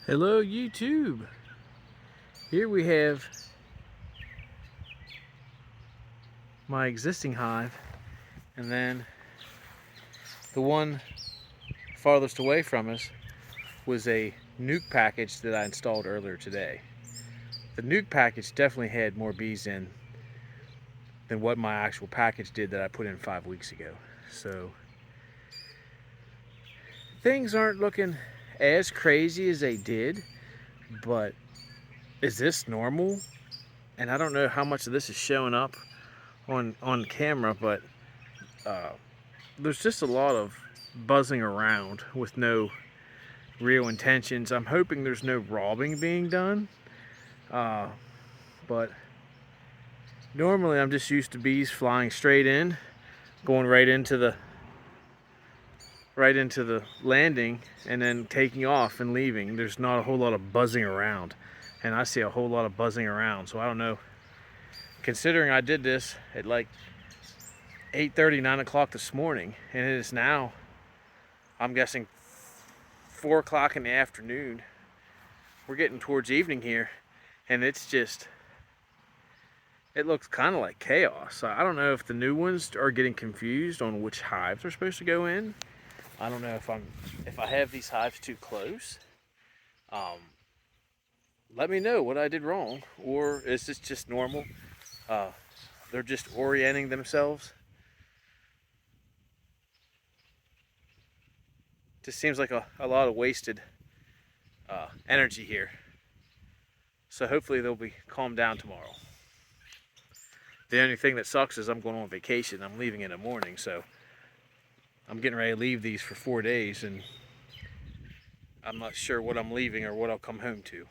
Hello YouTube. Here we have my existing hive, and then the one farthest away from us was a nuke package that I installed earlier today. The nuke package definitely had more bees in than what my actual package did that I put in 5 weeks ago. So things aren't looking as crazy as they did, but is this normal? And I don't know how much of this is showing up on camera, but there's just a lot of buzzing around with no real intentions. I'm hoping there's no robbing being done, but normally I'm just used to bees flying straight in, going right into the landing and then taking off and leaving. There's not a whole lot of buzzing around, and I see a whole lot of buzzing around. So I don't know, considering I did this at like 8:30, 9 o'clock this morning, and it is now, I'm guessing, 4 o'clock in the afternoon. We're getting towards evening here, and it's just, it looks kind of like chaos. I don't know if the new ones are getting confused on which hives they're supposed to go in. I don't know if I have these hives too close. Let me know what I did wrong, or is this just normal? They're just orienting themselves. Just seems like a lot of wasted energy here. So hopefully they'll be calmed down tomorrow. The only thing that sucks is I'm going on vacation. I'm leaving in the morning, so I'm getting ready to leave these for 4 days, and I'm not sure what I'm leaving or what I'll come home to.